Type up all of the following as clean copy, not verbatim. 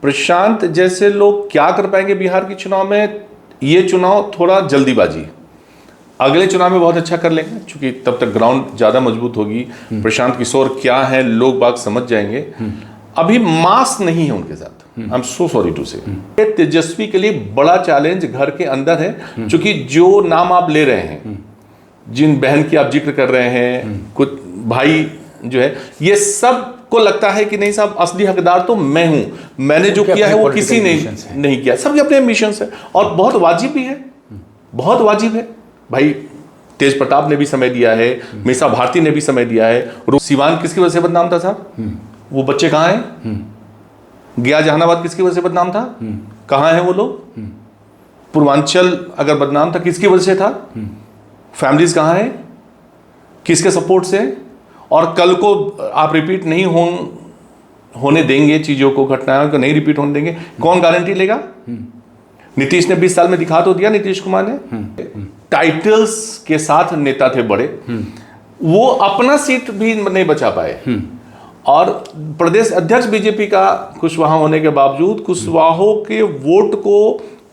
प्रशांत जैसे लोग क्या कर पाएंगे बिहार के चुनाव में? ये चुनाव थोड़ा जल्दीबाजी, अगले चुनाव में बहुत अच्छा कर लेंगे क्योंकि तब तक ग्राउंड ज्यादा मजबूत होगी। प्रशांत किशोर क्या है लोग बाग समझ जाएंगे। अभी मास नहीं है उनके साथ। I am so sorry to say. Tejashwi के लिए बड़ा चैलेंज घर के अंदर है, क्योंकि जो नाम आप ले रहे हैं, जिन बहन की आप जिक्र कर रहे हैं, कुछ भाई जो है, ये सब को लगता है कि नहीं साहब असली हकदार तो मैं हूं, मैंने जो किया है वो किसी ने नहीं किया। सबके अपने एम्बिशंस है और बहुत वाजिब भी है, बहुत वाजिब है। भाई तेज प्रताप ने भी समय दिया है, मीसा भारती ने भी समय दिया है। सिवान किसकी वजह से बदनाम था साहब? वो बच्चे कहाँ हैं? गया जहानाबाद किसकी वजह से बदनाम था? कहाँ हैं वो लोग? पूर्वांचल अगर बदनाम था किसकी वजह से था? फैमिलीज कहाँ हैं? किसके सपोर्ट से? और कल को आप रिपीट नहीं होने देंगे चीजों को, घटनाओं को नहीं रिपीट होने देंगे, कौन गारंटी लेगा? नीतीश ने 20 साल में दिखा तो दिया, नीतीश कुमार ने टाइटल्स के साथ नेता थे बड़े, वो अपना सीट भी नहीं बचा पाए। और प्रदेश अध्यक्ष बीजेपी का कुशवाहा होने के बावजूद कुशवाहों के वोट को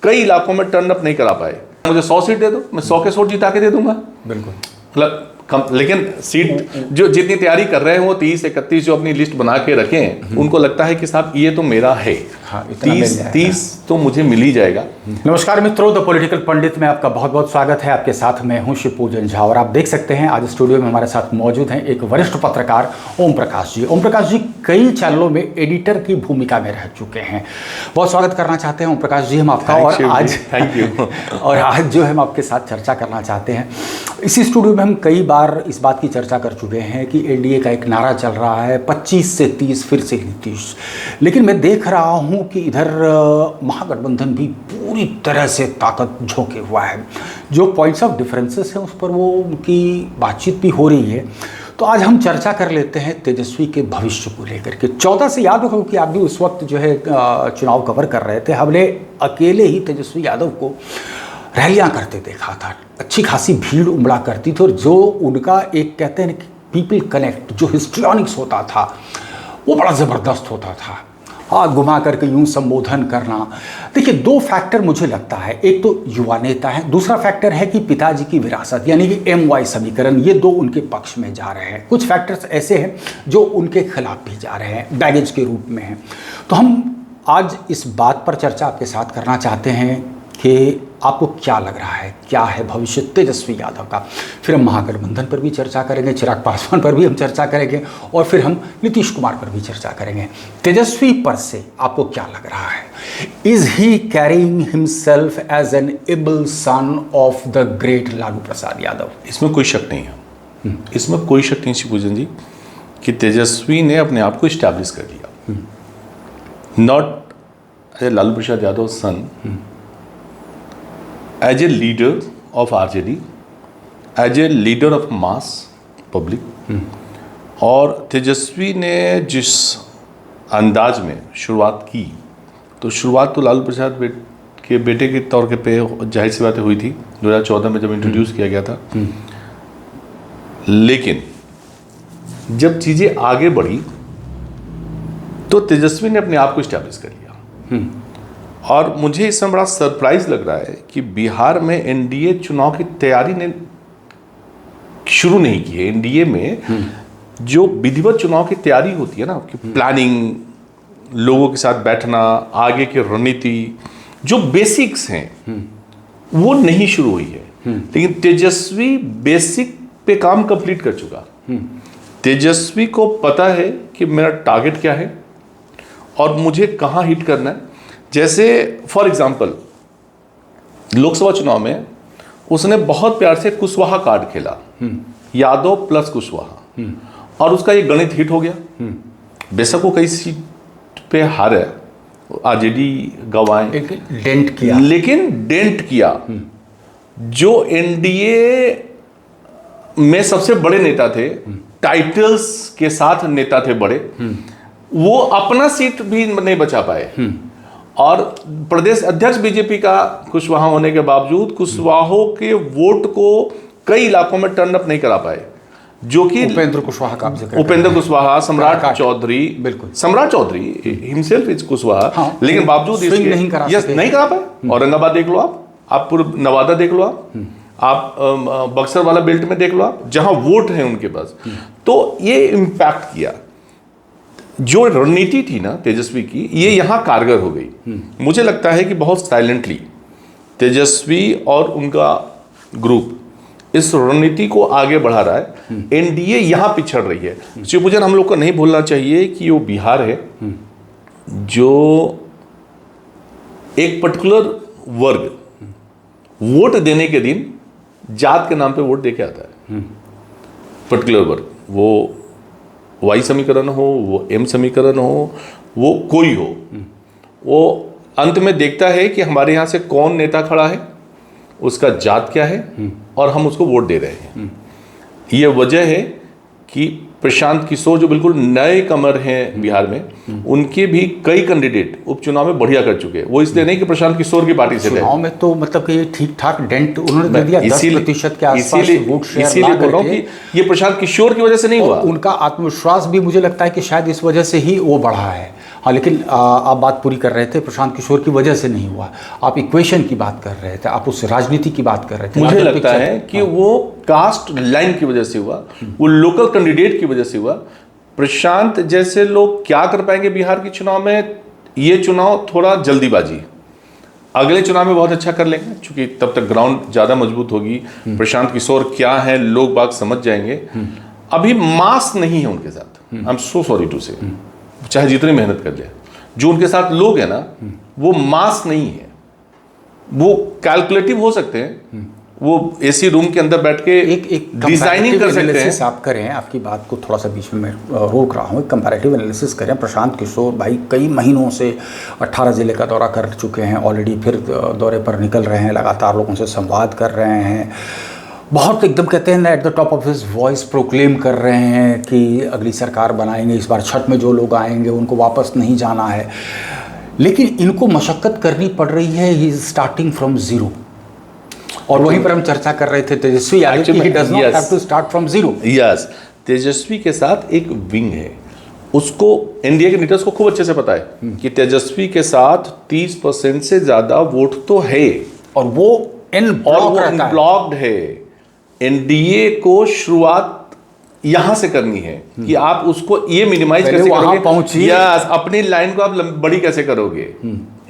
कई इलाकों में टर्न अप नहीं करा पाए। मुझे 100 सीट दे दो, मैं 100 के 100 जिता के दे दूंगा। बिल्कुल, मतलब लेकिन सीट जो जितनी तैयारी कर रहे हैं वो 30-31 जो अपनी लिस्ट बना के रखें, उनको लगता है कि साहब ये तो मेरा है। हाँ, 30 तो मुझे मिल ही जाएगा। नमस्कार मित्रों, द पॉलिटिकल पंडित में आपका बहुत बहुत स्वागत है। आपके साथ मैं हूं शिवपूजन झा और आप देख सकते हैं आज स्टूडियो में हमारे साथ मौजूद हैं एक वरिष्ठ पत्रकार ओम प्रकाश जी। ओम प्रकाश जी कई चैनलों में एडिटर की भूमिका में रह चुके हैं। बहुत स्वागत करना चाहते हैं ओम प्रकाश जी हम आपका। और आज थैंक यू। और आज जो हम आपके साथ चर्चा करना चाहते हैं, इसी स्टूडियो में हम कई बार इस बात की चर्चा कर चुके हैं कि एनडीए का एक नारा चल रहा है 25 से 30 फिर से नीतीश, लेकिन मैं देख रहा हूं कि इधर महागठबंधन भी पूरी तरह से ताकत झोंके हुआ है। जो पॉइंट्स ऑफ डिफरेंसेस हैं उस पर वो उनकी बातचीत भी हो रही है। तो आज हम चर्चा कर लेते हैं तेजस्वी के भविष्य को लेकर के। 14 से याद हो कि आप भी उस वक्त जो है चुनाव कवर कर रहे थे, हमने अकेले ही तेजस्वी यादव को रैलियां करते देखा था, अच्छी खासी भीड़ उमड़ा करती थी और जो उनका एक कहते हैं कि पीपल कनेक्ट जो हिस्ट्रियनिक्स होता था वो बड़ा ज़बरदस्त होता था। हाथ घुमा करके यूं संबोधन करना। देखिए, दो फैक्टर मुझे लगता है, एक तो युवा नेता है, दूसरा फैक्टर है कि पिताजी की विरासत यानी कि MY समीकरण, ये दो उनके पक्ष में जा रहे हैं। कुछ फैक्टर्स ऐसे हैं जो उनके खिलाफ भी जा रहे हैं, बैगेज के रूप में हैं। तो हम आज इस बात पर चर्चा आपके साथ करना चाहते हैं कि आपको क्या लग रहा है, क्या है भविष्य तेजस्वी यादव का। फिर हम महागठबंधन पर भी चर्चा करेंगे, चिराग पासवान पर भी हम चर्चा करेंगे और फिर हम नीतीश कुमार पर भी चर्चा करेंगे। तेजस्वी पर से आपको क्या लग रहा है? Is he carrying himself as an able son of the great Lalu Prasad Yadav? इसमें कोई शक नहीं है, इसमें कोई शक नहीं शिवपूजन जी कि तेजस्वी ने अपने आप को इस्टेब्लिश कर लिया। Not as Lalu Prasad Yadav son, as a leader of RJD, as a leader of mass public. और तेजस्वी ने जिस अंदाज में शुरुआत की, तो शुरुआत तो लालू प्रसाद के बेटे के तौर पे जाहिर सी बातें हुई थी 2014 में जब इंट्रोड्यूस किया गया था। लेकिन जब चीज़ें आगे बढ़ी तो तेजस्वी ने अपने आप को इस्टेब्लिश कर लिया। और मुझे इसमें बड़ा सरप्राइज लग रहा है कि बिहार में एनडीए चुनाव की तैयारी ने शुरू नहीं की है। एनडीए में जो विधिवत चुनाव की तैयारी होती है ना, कि प्लानिंग, लोगों के साथ बैठना, आगे की रणनीति, जो बेसिक्स हैं वो नहीं शुरू हुई है। लेकिन तेजस्वी बेसिक पे काम कंप्लीट कर चुका। तेजस्वी को पता है कि मेरा टारगेट क्या है और मुझे कहाँ हिट करना है। जैसे फॉर एग्जाम्पल लोकसभा चुनाव में उसने बहुत प्यार से कुशवाहा कार्ड खेला, यादव प्लस कुशवाहा, और उसका ये गणित हिट हो गया। बेशक वो कई सीट पे हारे, RJD गवाए, लेकिन डेंट किया। जो एनडीए में सबसे बड़े नेता थे, टाइटल्स के साथ नेता थे बड़े, वो अपना सीट भी नहीं बचा पाए। और प्रदेश अध्यक्ष बीजेपी का कुशवाहा होने के बावजूद कुशवाहों के वोट को कई इलाकों में टर्न अप नहीं करा पाए। जो कि उपेंद्र कुशवाहा का आप जिक्र कर रहे उपेंद्र हैं। कुशवाहा, सम्राट प्रकाश। चौधरी, बिल्कुल। सम्राट चौधरी हिमसेल्फ इज कुशवाहा, हाँ, लेकिन बावजूद swing इसके नहीं करा यस सके। नहीं करा पाए। औरंगाबाद देख लो आप पूर्व नवादा देख लो आप बक्सर वाला बेल्ट में देख लो आप, जहां वोट है उनके पास। तो ये इम्पैक्ट किया, जो रणनीति थी ना तेजस्वी की, ये यहां कारगर हो गई। मुझे लगता है कि बहुत साइलेंटली तेजस्वी और उनका ग्रुप इस रणनीति को आगे बढ़ा रहा है। एनडीए यहां पिछड़ रही है। शिवपूजन, हम लोग को नहीं भूलना चाहिए कि वो बिहार है जो एक पर्टिकुलर वर्ग वोट देने के दिन जात के नाम पे वोट देके आता है। पर्टिकुलर वर्ग, वो वाई समीकरण हो, वो एम समीकरण हो, वो कोई हो, वो अंत में देखता है कि हमारे यहाँ से कौन नेता खड़ा है, उसका जात क्या है, और हम उसको वोट दे रहे हैं। ये वजह है कि प्रशांत किशोर जो बिल्कुल नए कमर हैं बिहार में, उनके भी कई कैंडिडेट उपचुनाव में बढ़िया कर चुके हैं। वो इसलिए नहीं कि प्रशांत किशोर की पार्टी से थे। चुनाव में तो मतलब कि ठीक ठाक डेंट उन्होंने दे दिया, 10% के आसपास वोट शेयर इसीलिए बोल रहा हूं कि ये प्रशांत किशोर की वजह से नहीं हुआ। उनका आत्मविश्वास भी मुझे लगता है कि शायद इस वजह से ही वो बढ़ा है। हाँ, लेकिन आप बात पूरी कर रहे थे, प्रशांत किशोर की वजह से नहीं हुआ। आप इक्वेशन की बात कर रहे थे, आप उस राजनीति की बात कर रहे थे। मुझे लगता है कि वो कास्ट लाइन की वजह से हुआ, वो लोकल कैंडिडेट की वजह से हुआ। प्रशांत जैसे लोग क्या कर पाएंगे बिहार के चुनाव में? ये चुनाव थोड़ा जल्दीबाजी, अगले चुनाव में बहुत अच्छा कर लेंगे, क्योंकि तब तक ग्राउंड ज्यादा मजबूत होगी। प्रशांत किशोर क्या है लोग बाग समझ जाएंगे। अभी मास नहीं है उनके साथ। I am so sorry to say, चाहे जितनी मेहनत कर ले, जो उनके साथ लोग हैं ना, वो मास नहीं है। वो कैलकुलेटिव हो सकते हैं, वो एसी रूम के अंदर बैठ के एक डिजाइनिंग कर सकते हैं। आप करें, आपकी बात को थोड़ा सा बीच में मैं रोक रहा हूँ। कंपैरेटिव एनालिसिस करें। प्रशांत किशोर भाई कई महीनों से 18 जिले का दौरा कर चुके हैं ऑलरेडी, फिर दौरे पर निकल रहे हैं, लगातार लोगों से संवाद कर रहे हैं, बहुत एकदम कहते हैं ना at the top of his voice proclaim कर रहे हैं कि अगली सरकार बनाएंगे, इस बार छठ में जो लोग आएंगे उनको वापस नहीं जाना है। लेकिन इनको मशक्क़त करनी पड़ रही है, he is starting from zero. और वहीं पर हम चर्चा कर रहे थे तेजस्वी यादव की, he does not have to start from zero. Yes, Tejashwi के साथ एक विंग है, उसको एनडीए के लीडर्स को खूब अच्छे से पता है कि तेजस्वी के साथ 30% से ज्यादा वोट तो है, और वो ब्लॉक्ड है। एनडीए को शुरुआत यहां से करनी है कि आप उसको ये मिनिमाइज कैसे करोगे, या अपनी लाइन को आप बड़ी कैसे करोगे।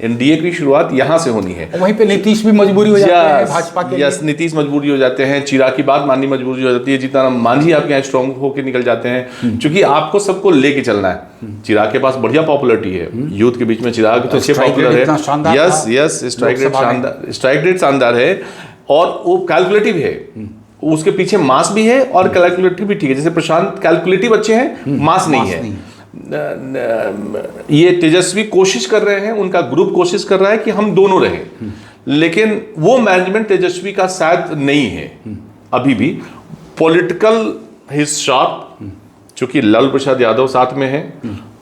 एनडीए की शुरुआत यहां से होनी है। वहीं पे नीतीश भी मजबूरी हो जाते हैं भाजपा के। यस, नीतीश मजबूरी हो जाते हैं, चिराग की बात माननी मजबूरी हो जाती है, जीतन मांझी आपके यहाँ स्ट्रॉन्ग होकर निकल जाते हैं, क्योंकि आपको सबको लेके चलना है। चिराग के पास बढ़िया पॉपुलरिटी है यूथ के बीच में, चिराग तो अच्छे पॉपुलर है। यस यस, स्ट्राइक रेट शानदार है, और वो कैलकुलेटिव है, उसके पीछे मास भी है और कैलकुलेटिव भी ठीक है। जैसे प्रशांत कैलकुलेटिव अच्छे हैं, मास नहीं है। ये तेजस्वी कोशिश कर रहे हैं, उनका ग्रुप कोशिश कर रहा है कि हम दोनों रहें, लेकिन वो मैनेजमेंट तेजस्वी का शायद नहीं है अभी भी। पॉलिटिकल हिज शार्प, चूंकि लालू प्रसाद यादव साथ में है,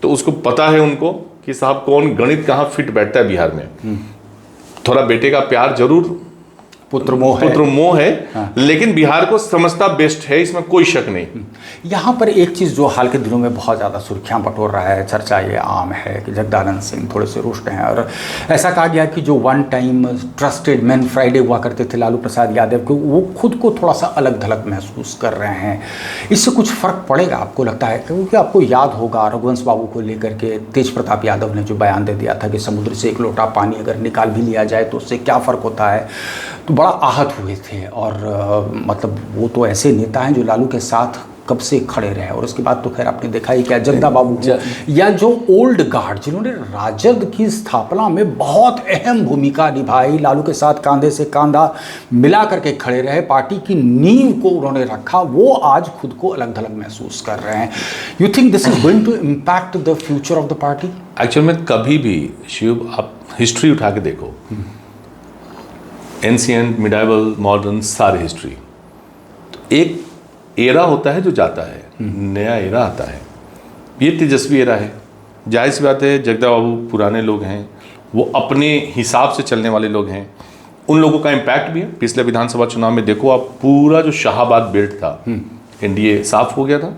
तो उसको पता है उनको कि साहब कौन गणित कहाँ फिट बैठता है बिहार में। थोड़ा बेटे का प्यार जरूर पुत्र मोह है, हाँ। लेकिन बिहार को समझता बेस्ट है, इसमें कोई शक नहीं। यहाँ पर एक चीज़ जो हाल के दिनों में बहुत ज़्यादा सुर्खियाँ बटोर रहा है, चर्चा ये आम है कि जगदानंद सिंह थोड़े से रुष्ट हैं, और ऐसा कहा गया कि जो one time trusted man Friday हुआ करते थे लालू प्रसाद यादव को, वो खुद को थोड़ा सा अलग थलग महसूस कर रहे हैं। इससे कुछ फ़र्क पड़ेगा आपको लगता है? क्योंकि आपको याद होगा रघुवंश बाबू को लेकर के तेज प्रताप यादव ने जो बयान दे दिया था कि समुद्र से एक लोटा पानी अगर निकाल भी लिया जाए तो उससे क्या फ़र्क होता है, तो बड़ा आहत हुए थे। और मतलब वो तो ऐसे नेता हैं जो लालू के साथ कब से खड़े रहे, और उसके बाद तो खैर आपने देखा ही क्या जगदा बाबू या जो ओल्ड गार्ड जिन्होंने राजद की स्थापना में बहुत अहम भूमिका निभाई, लालू के साथ कांधे से कांधा मिला करके खड़े रहे, पार्टी की नींव को उन्होंने रखा, वो आज खुद को अलग थलग महसूस कर रहे हैं। You think this is going to impact the future of the party? Actual में कभी भी शिव आप हिस्ट्री उठा के देखो, एंशिएंट, मिडाइवल, मॉडर्न, सारी हिस्ट्री, तो एक एरा होता है जो जाता है, नया एरा आता है। ये तेजस्वी एरा है। जाहिर सी बात है, जगदा बाबू पुराने लोग हैं, वो अपने हिसाब से चलने वाले लोग हैं, उन लोगों का इम्पैक्ट भी है। पिछले विधानसभा चुनाव में देखो आप, पूरा जो शाहाबाद बेल्ट था एनडीए साफ हो गया था।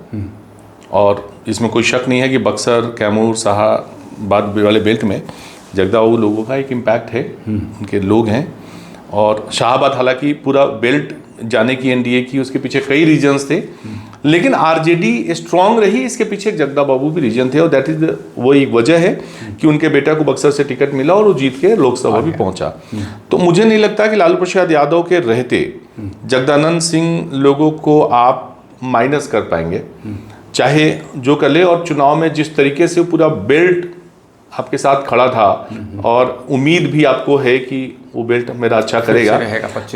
और इसमें कोई शक नहीं है कि बक्सर, कैमूर, शाहाबाद वाले बेल्ट में जगदा बाबू लोगों का एक इम्पैक्ट है, उनके लोग हैं। और शाहाबाद हालांकि पूरा बेल्ट जाने की एनडीए की, उसके पीछे कई रीजन्स थे, लेकिन आरजेडी स्ट्रांग रही, इसके पीछे जगदा बाबू भी रीजन थे। और दैट इज वो एक वजह है कि उनके बेटा को बक्सर से टिकट मिला और वो जीत के लोकसभा भी पहुंचा। तो मुझे नहीं लगता कि लालू प्रसाद यादव के रहते जगदानंद सिंह लोगों को आप माइनस कर पाएंगे, चाहे जो कर ले। और चुनाव में जिस तरीके से पूरा बेल्ट आपके साथ खड़ा था और उम्मीद भी आपको है कि वो बेल्ट मेरा अच्छा करेगा,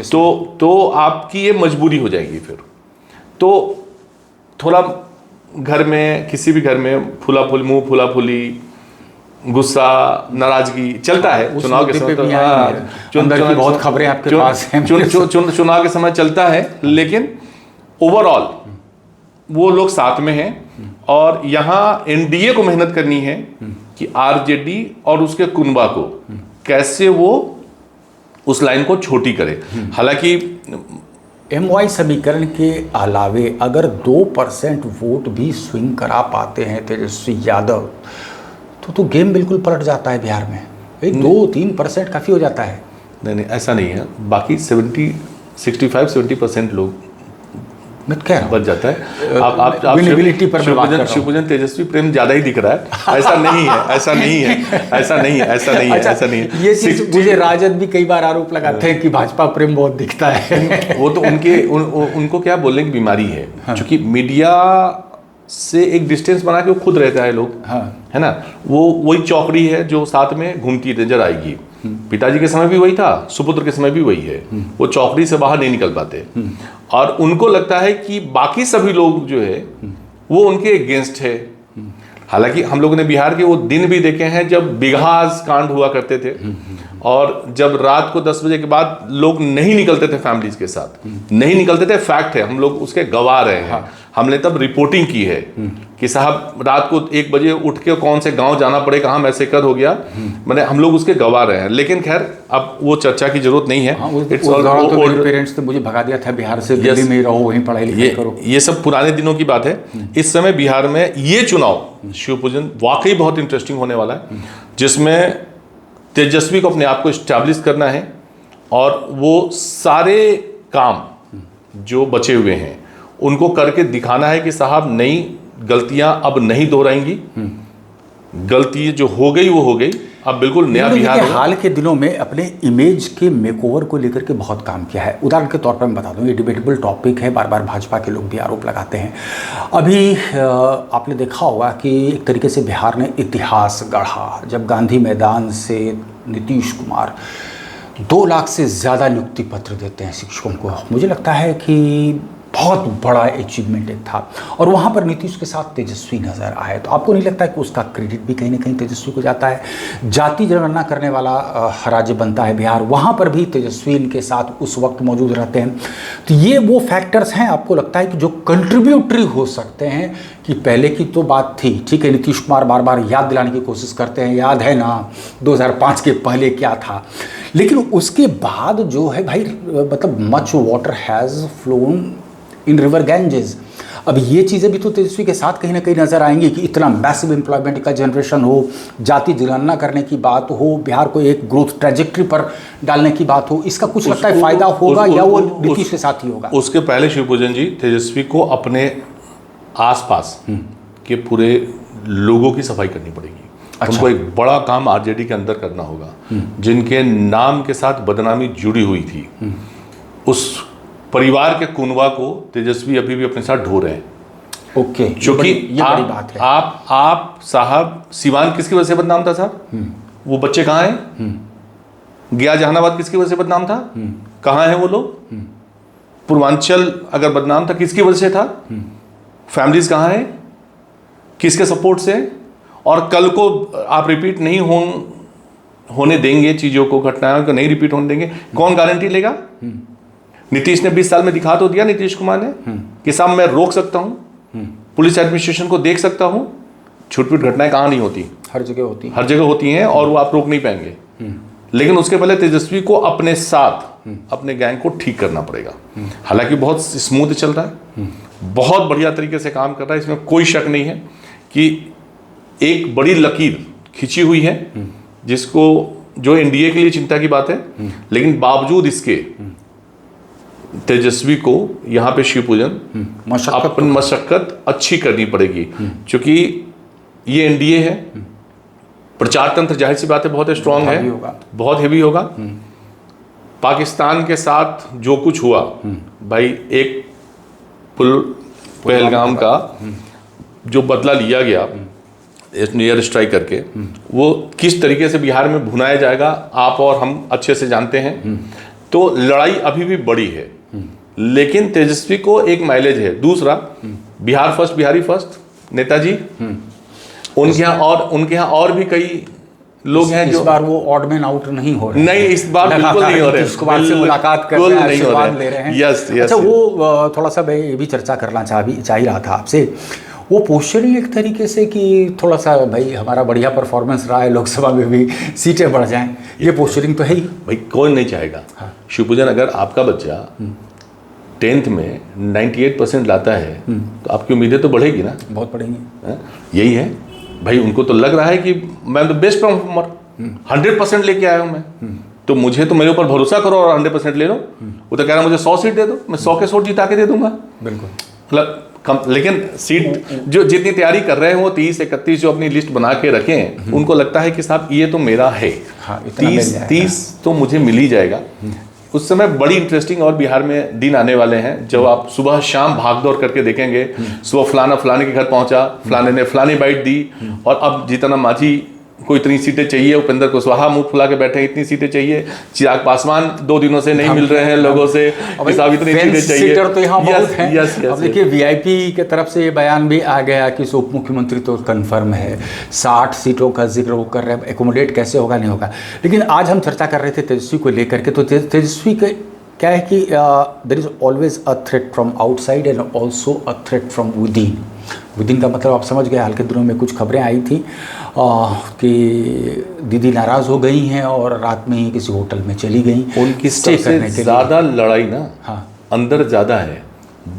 तो आपकी ये मजबूरी हो जाएगी। फिर तो थोड़ा घर में, किसी भी घर में मुंह फूला फूली, गुस्सा, नाराजगी चलता है चुनाव के समय। तो बहुत खबरें आपके पास हैं। चुनाव के समय चलता है, लेकिन ओवरऑल वो लोग साथ में हैं। और यहाँ एनडीए को मेहनत करनी है कि आरजेडी और उसके कुनबा को कैसे वो उस लाइन को छोटी करे। हालांकि MY समीकरण के अलावे अगर 2% वोट भी स्विंग करा पाते हैं तेजस्वी यादव, तो गेम बिल्कुल पलट जाता है बिहार में। 2-3% काफ़ी हो जाता है। नहीं, ऐसा नहीं है। बाकी 65-70% लोग बच जाता है। आप विनेबिलिटी पर शिवपूजन तेजस्वी प्रेम ज्यादा ही दिख रहा है। ऐसा नहीं है। ये चीज मुझे राजद भी कई बार आरोप लगाते हैं कि भाजपा प्रेम बहुत दिखता है। वो तो उनको क्या बोलने की बीमारी है। क्योंकि मीडिया से एक डिस्टेंस बना के वो खुद रहता है लोग, है ना। वो वही चौकड़ी है जो साथ में घूमती नजर आएगी। पिताजी के समय भी वही था, सुपुत्र के समय भी वही है। वो चौकड़ी से बाहर नहीं निकल पाते और उनको लगता है कि बाकी सभी लोग जो है वो उनके अगेंस्ट है। हालांकि हम लोगों ने बिहार के वो दिन भी देखे हैं जब बिघाज कांड हुआ करते थे और जब रात को 10 बजे के बाद लोग नहीं निकलते थे, फैमिलीज के साथ नहीं निकलते थे। फैक्ट है, हम लोग उसके गवाह रहे हैं। हमने तब रिपोर्टिंग की है कि साहब रात को 1 बजे उठ के कौन से गांव जाना पड़े, कहाँ मैसेकर हो गया, मैंने हम लोग उसके गवाह रहे हैं। लेकिन खैर अब वो चर्चा की जरूरत नहीं है। मेरे पेरेंट्स ने मुझे भगा दिया था बिहार से, दिल्ली में रहो, वहीं पढ़ाई लिखाई करो। ये सब पुराने दिनों की बात है। इस समय बिहार में ये चुनाव शिवपूजन वाकई बहुत इंटरेस्टिंग होने वाला है, जिसमें तेजस्वी को अपने आप को स्टैब्लिश करना है और वो सारे काम जो बचे हुए हैं उनको करके दिखाना है कि साहब नई गलतियां अब नहीं दोहराएंगी। गलती जो हो गई वो हो गई, अब बिल्कुल नया बिहार होगा। हाल के दिनों में अपने इमेज के मेकओवर को लेकर के बहुत काम किया है। उदाहरण के तौर पर मैं बता दूं, ये डिबेटेबल टॉपिक है, बार बार भाजपा के लोग भी आरोप लगाते हैं। अभी आपने देखा होगा कि एक तरीके से बिहार ने इतिहास गढ़ा जब गांधी मैदान से नीतीश कुमार 2 लाख से ज़्यादा नियुक्ति पत्र देते हैं शिक्षकों को। मुझे लगता है कि बहुत बड़ा अचीवमेंट एक था और वहाँ पर नीतीश के साथ तेजस्वी नज़र आए। तो आपको नहीं लगता है कि उसका क्रेडिट भी कहीं ना कहीं तेजस्वी को जाता है? जाति जनगणना करने वाला राज्य बनता है बिहार, वहाँ पर भी तेजस्वी इनके साथ उस वक्त मौजूद रहते हैं। तो ये वो फैक्टर्स हैं आपको लगता है कि जो कंट्रीब्यूटरी हो सकते हैं? कि पहले की तो बात थी, ठीक है, नीतीश कुमार बार बार याद दिलाने की कोशिश करते हैं, याद है ना 2005 के पहले क्या था, लेकिन उसके बाद जो है भाई मतलब much water has flown in river Ganges. अब ये चीज़ें भी तो तेजस्वी के साथ कहीं ना कहीं नजर आएंगी कि इतना मैसिव एम्प्लॉयमेंट का जनरेशन हो, जाति जनगणना करने की बात हो, बिहार को एक ग्रोथ ट्रैजेक्टरी पर डालने की बात हो, इसका कुछ लगता है फायदा होगा या वो नीतीश के साथ ही होगा? उसके पहले शिवपूजन जी, तेजस्वी को अपने आसपास के पूरे लोगों की सफाई करनी पड़ेगी। अच्छा। उनको एक बड़ा काम आरजेडी के अंदर करना होगा, जिनके नाम के साथ बदनामी जुड़ी हुई थी, उस परिवार के कुनबा को तेजस्वी अभी भी अपने साथ ढो रहे हैं। ओके, क्योंकि बड़ी बात है। आप साहब, सिवान किसकी वजह से बदनाम था साहब? वो बच्चे कहाँ हैं? गया जहानाबाद किसकी वजह से बदनाम था? कहाँ हैं वो लोग? पूर्वांचल अगर बदनाम था किसकी वजह से था? फैमिलीज कहाँ है? किसके सपोर्ट से? और कल को आप रिपीट नहीं होने देंगे चीजों को, घटनाओं को नहीं रिपीट होने देंगे, कौन गारंटी लेगा? नीतीश ने 20 साल में दिखा तो दिया, नीतीश कुमार ने, कि साहब मैं रोक सकता हूं, पुलिस एडमिनिस्ट्रेशन को देख सकता हूं। छुटपुट घटनाएं कहां नहीं होती? हर जगह होती, हर जगह होती हैं और वो आप रोक नहीं पाएंगे। लेकिन उसके पहले तेजस्वी को अपने साथ अपने गैंग को ठीक करना पड़ेगा। हालांकि बहुत स्मूथ चल रहा है, बहुत बढ़िया तरीके से काम कर रहा है, इसमें कोई शक नहीं है कि एक बड़ी लकीर खिंची हुई है, जिसको जो एनडीए के लिए चिंता की बात है, लेकिन बावजूद इसके तेजस्वी को यहाँ पे शिव पूजन अपन मशक्कत अच्छी करनी पड़ेगी, क्योंकि ये एनडीए है, प्रचार तंत्र जाहिर सी बात है बहुत स्ट्रांग है, बहुत हेवी होगा। पाकिस्तान के साथ जो कुछ हुआ भाई, एक पहलगाम का जो बदला लिया गया एयर स्ट्राइक करके, वो किस तरीके से बिहार में भुनाया जाएगा आप और हम अच्छे से जानते हैं। तो लड़ाई अभी भी बड़ी है, लेकिन तेजस्वी को एक माइलेज है। दूसरा, बिहार फर्स्ट बिहारी फर्स्ट नेताजी, उनके यहाँ और भी कई लोग हैं जो इस बार वो ऑड मैन आउट नहीं हो रहे। नहीं, इस बार बिल्कुल नहीं हो रहे, उसके बाद से मुलाकात कर रहे हैं, आशीर्वाद ले रहे हैं। यस। अच्छा, वो थोड़ा सा मैं ये भी चर्चा करना चाह ही रहा था आपसे, वो पोस्चरिंग एक तरीके से कि थोड़ा सा भाई हमारा बढ़िया परफॉर्मेंस रहा है, लोकसभा में भी सीटें बढ़ जाएं, ये पोस्चरिंग तो है ही भाई, कौन नहीं चाहेगा। शिवपूजन, अगर आपका बच्चा 10th में 98% लाता है तो आपकी उम्मीदें तो बढ़ेगी ना, बहुत बढ़ेंगी। यही है भाई, उनको तो लग रहा है कि मैं तो बेस्ट परफॉर्मर 100% लेके आया हूं मैं, तो मुझे तो मेरे ऊपर भरोसा करो और 100% ले लो। वो तो कह रहा मुझे 100 सीट दे दो, मैं 100 के 100 जिता के दे दूंगा। बिल्कुल, मतलब लेकिन सीट जो जितनी तैयारी कर रहे हैं वो 30-31 जो अपनी लिस्ट बना के रखे हैं, उनको लगता है कि साहब ये तो मेरा है, 30 तो मुझे मिल ही जाएगा। उस समय बड़ी इंटरेस्टिंग और बिहार में दिन आने वाले हैं जब आप सुबह शाम भागदौड़ करके देखेंगे, सुबह फलाना फलाने के घर पहुंचा, फलाने ने फलानी बाइट दी, और अब जीतन मांझी को इतनी सीटें चाहिए, उपेंद्र कुशवाहा मुंह फुला के बैठे इतनी सीटें चाहिए, चिराग पासवान 2 दिनों से नहीं मिल रहे हैं लोगों से, साहब इतनी सीटें चाहिए। सीटर तो यहाँ बहुत हैं। अब देखिए वीआईपी की तरफ से ये बयान भी आ गया कि उप मुख्यमंत्री तो कंफर्म है, 60 सीटों का जिक्र वो कर रहे हैं, एकोमोडेट कैसे होगा नहीं होगा। लेकिन आज हम चर्चा कर रहे थे तेजस्वी को लेकर के, तो तेजस्वी के क्या है कि there is always a threat from outside and also a threat from within का मतलब आप समझ गए। हाल के दिनों में कुछ खबरें आई थी कि दीदी नाराज़ हो गई हैं और रात में ही किसी होटल में चली गई। उनकी सबसे ज़्यादा लड़ाई ना अंदर ज़्यादा है,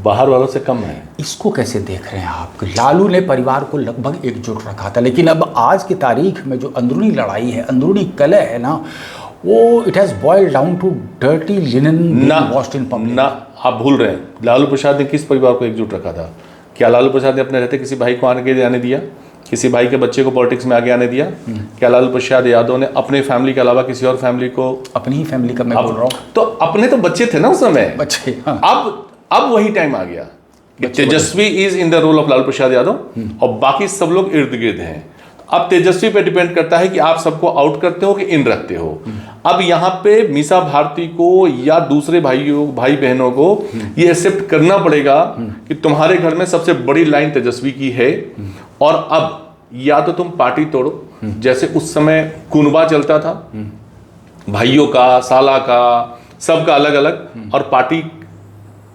बाहर वालों से कम है। इसको कैसे देख रहे हैं आप? लालू ने परिवार को लगभग एकजुट रखा था, लेकिन अब आज की तारीख में जो अंदरूनी लड़ाई है, अंदरूनी कलह है ना, वो it has boiled down to dirty linen washed in public. ना, आप भूल रहे हैं, लालू प्रसाद ने किस परिवार को एकजुट रखा था? क्या लालू प्रसाद ने अपने रहते किसी भाई को आगे आने दिया? किसी भाई के बच्चे को पॉलिटिक्स में आगे आने दिया? क्या लालू प्रसाद यादव ने अपने फैमिली के अलावा किसी और फैमिली को? अपनी ही फैमिली का मैं बोल रहा हूँ। तो अपने तो बच्चे थे ना उस समय, बच्चे। अब वही टाइम आ गया कि Tejashwi is in the role of Lalu Prasad Yadav और बाकी सब लोग इर्द गिर्द हैं। अब तेजस्वी पे डिपेंड करता है कि आप सबको आउट करते हो कि इन रखते हो। अब यहाँ पे मीसा भारती को या दूसरे भाई बहनों को ये एक्सेप्ट करना पड़ेगा कि तुम्हारे घर में सबसे बड़ी लाइन तेजस्वी की है, और अब या तो तुम पार्टी तोड़ो, जैसे उस समय कुनबा चलता था, भाइयों का, साला का, सबका अलग अलग, और पार्टी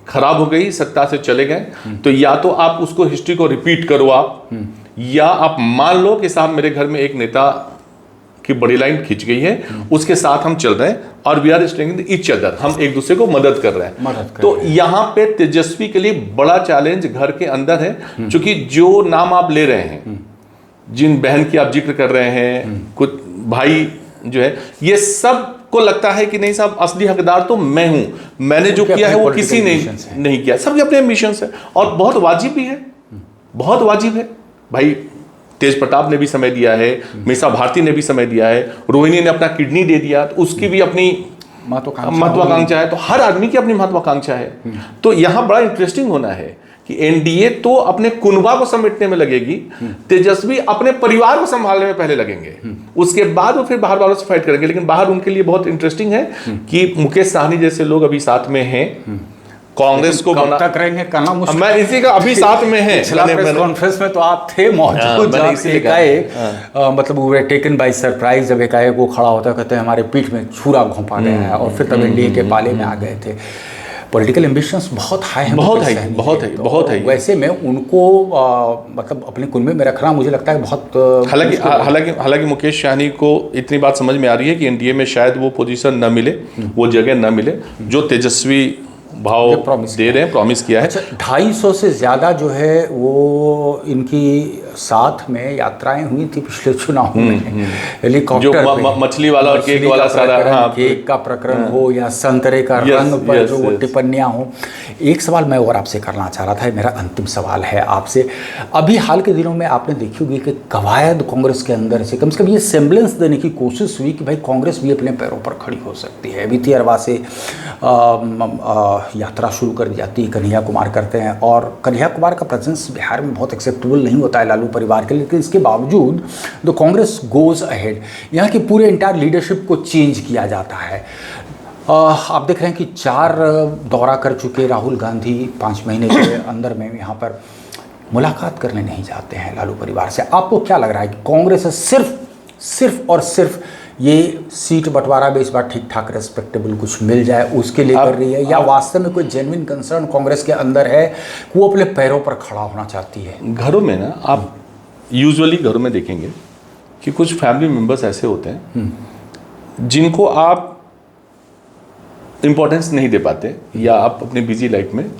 खराब हो गई, सत्ता से चले गए, तो या तो आप उसको हिस्ट्री को रिपीट करो आप, या आप मान लो कि साहब मेरे घर में एक नेता की बड़ी लाइन खिंच गई है, उसके साथ हम चल रहे हैं और we are strengthening each other, हम एक दूसरे को मदद कर रहे हैं। तो यहाँ पे तेजस्वी के लिए बड़ा चैलेंज घर के अंदर है, क्योंकि जो नाम आप ले रहे हैं, जिन बहन की आप जिक्र कर रहे हैं, कुछ भाई जो है, ये सब को लगता है कि नहीं साहब असली हकदार तो मैं हूं, मैंने जो किया है वो किसी ने नहीं किया। सबके अपने एम्बिशंस है और बहुत वाजिब भी है, बहुत वाजिब है भाई। तेज प्रताप ने भी समय दिया है, मीसा भारती ने भी समय दिया है, रोहिणी ने अपना किडनी दे दिया, तो उसकी भी अपनी महत्वाकांक्षा है, तो हर आदमी की अपनी महत्वाकांक्षा है। तो यहाँ बड़ा इंटरेस्टिंग होना है कि एनडीए तो अपने कुनबा को समेटने में लगेगी, तेजस्वी अपने परिवार को संभालने में पहले लगेंगे, उसके बाद वो फिर बाहर वालों से फाइट करेंगे। लेकिन बाहर उनके लिए बहुत इंटरेस्टिंग है कि मुकेश साहनी जैसे लोग अभी साथ में हैं, कांग्रेस को कब तक रहेंगे कहना मुश्किल। मैं इसी का अभी साथ में है, प्रेस कॉन्फ्रेंस में तो आप थे मौजूद, मतलब वो टेकन बाय सरप्राइज, जब एकाएक वो खड़ा होता कहते हैं हमारे पीठ में छुरा घोंपा गया है, और फिर तब एनडीए के पाले में आ गए थे। पॉलिटिकल एम्बिशंस बहुत हाई हैं, बहुत है। वैसे में उनको मतलब अपने कुनबे में रखना मुझे लगता है बहुत। हालांकि मुकेश सहनी को इतनी बात समझ में आ रही है कि एनडीए में शायद वो पोजीशन न मिले, वो जगह न मिले जो तेजस्वी भाव promise दे रहे हैं, प्रॉमिस किया है। अच्छा, 250 से ज़्यादा जो है वो इनकी साथ में यात्राएं हुई थी पिछले चुनाव में, हेलीकॉप्टर जो पे, मछली वाला और केक मछली वाला का सारा, प्रकरण, हाँ, केक का प्रकरण हो या संतरे का रंग पर जो वो टिप्पणियाँ हो। एक सवाल मैं और आपसे करना चाह रहा था, मेरा अंतिम सवाल है आपसे। अभी हाल के दिनों में आपने देखी होगी कि कवायद कांग्रेस के अंदर से कम ये सेम्बलेंस देने की कोशिश हुई कि भाई कांग्रेस भी अपने पैरों पर खड़ी हो सकती है। बीती अरवा से यात्रा शुरू कर दी जाती है, कन्हैया कुमार करते हैं, और कन्हैया कुमार का प्रेजेंस बिहार में बहुत एक्सेप्टेबल नहीं होता है लालू परिवार के लिए, लेकिन इसके बावजूद द कांग्रेस गोज अहेड, यहाँ की पूरे इंटायर लीडरशिप को चेंज किया जाता है। आप देख रहे हैं कि 4 दौरा कर चुके राहुल गांधी 5 महीने के अंदर में यहाँ पर मुलाकात करने नहीं जाते हैं लालू परिवार से। आपको क्या लग रहा है कि कांग्रेस सिर्फ और सिर्फ ये सीट बंटवारा भी इस बार ठीक ठाक रेस्पेक्टेबल कुछ मिल जाए उसके लिए कर रही है, या वास्तव में कोई जेन्युइन कंसर्न कांग्रेस के अंदर है कि वो अपने पैरों पर खड़ा होना चाहती है? घरों में ना, आप यूजुअली घरों में देखेंगे कि कुछ फैमिली मेंबर्स ऐसे होते हैं जिनको आप इम्पोर्टेंस नहीं दे पाते, या आप अपने बिजी लाइफ में,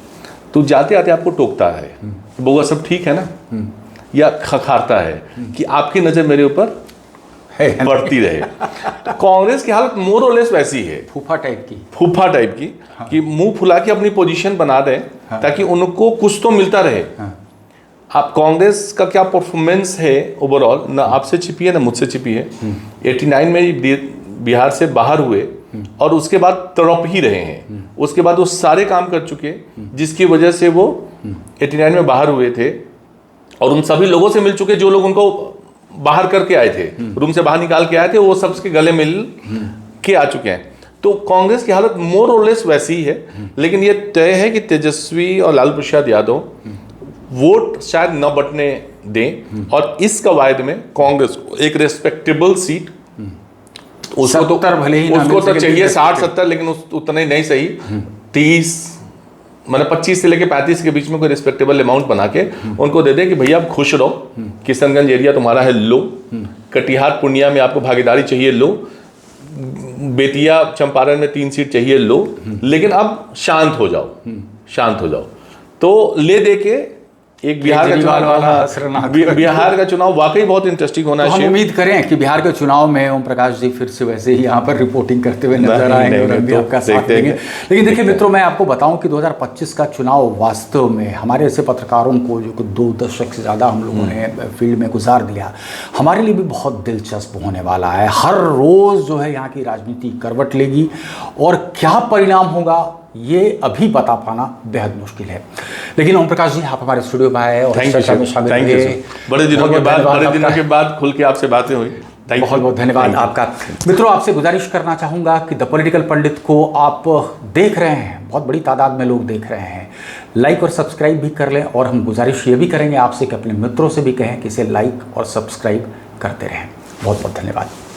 तो जाते आते आपको टोकता है, बउआ सब ठीक है ना, या खखारता है कि आपकी नज़र मेरे ऊपर बढ़ती रहे। कांग्रेस की हालत मोर और लेस वैसी है, फूफा टाइप की, कि मुंह फुला के अपनी पोजीशन बना दें ताकि उनको कुछ तो मिलता रहे। आप कांग्रेस का क्या परफॉर्मेंस है ओवरऑल, ना आपसे छिपी है ना मुझसे छिपी है। 89 में बिहार से बाहर हुए और उसके बाद तड़प ही रहे हैं। उसके बाद वो सारे काम कर चुके जिसकी वजह से वो 89 में बाहर हुए थे, और उन सभी लोगों से मिल चुके जो लोग उनको बाहर करके आए थे, रूम से बाहर निकाल के आए थे, वो सबके गले मिल के आ चुके हैं। तो कांग्रेस की हालत मोर और लेस वैसी ही है, लेकिन ये तय है कि तेजस्वी और लालू प्रसाद यादव वोट शायद न बटने दें, और इस कवायद में कांग्रेस को एक रेस्पेक्टेबल सीट, उसको तो चाहिए 60-70, लेकिन उतना ही नहीं सही 30, मतलब 25 से लेके 35 के बीच में कोई रिस्पेक्टेबल अमाउंट बना के उनको दे दे कि भैया आप खुश रहो, किशनगंज एरिया तुम्हारा है लो, कटिहार पूर्णिया में आपको भागीदारी चाहिए लो, बेतिया चंपारण में 3 सीट चाहिए लो, लेकिन अब शांत हो जाओ। तो ले दे के एक बिहार का चुनाव वाकई बहुत इंटरेस्टिंग होना है। हम उम्मीद करें कि बिहार के चुनाव में ओम प्रकाश जी फिर से वैसे ही यहाँ पर रिपोर्टिंग करते हुए नजर आएंगे और भी आपका साथ देंगे। लेकिन देखिए मित्रों, मैं आपको बताऊं कि 2025 का चुनाव वास्तव में हमारे ऐसे पत्रकारों को जो 2 दशक से ज़्यादा हम लोगों ने फील्ड में गुजार दिया, हमारे लिए भी बहुत दिलचस्प होने वाला है। हर रोज़ जो है यहाँ की राजनीति करवट लेगी, और क्या परिणाम होगा ये अभी बता पाना बेहद मुश्किल है। लेकिन ओम प्रकाश जी, आप हमारे स्टूडियो में आए और चर्चा में शामिल हुए। बड़े दिनों के बाद खुल के आपसे बातें हुई, बहुत बहुत धन्यवाद आपका। मित्रों, आपसे गुजारिश करना चाहूँगा कि द पॉलिटिकल पंडित को आप देख रहे हैं, बहुत बड़ी तादाद में लोग देख रहे हैं, लाइक और सब्सक्राइब भी कर लें, और हम गुजारिश ये भी करेंगे आपसे कि अपने मित्रों से भी कहें कि इसे लाइक और सब्सक्राइब करते रहें। बहुत बहुत धन्यवाद।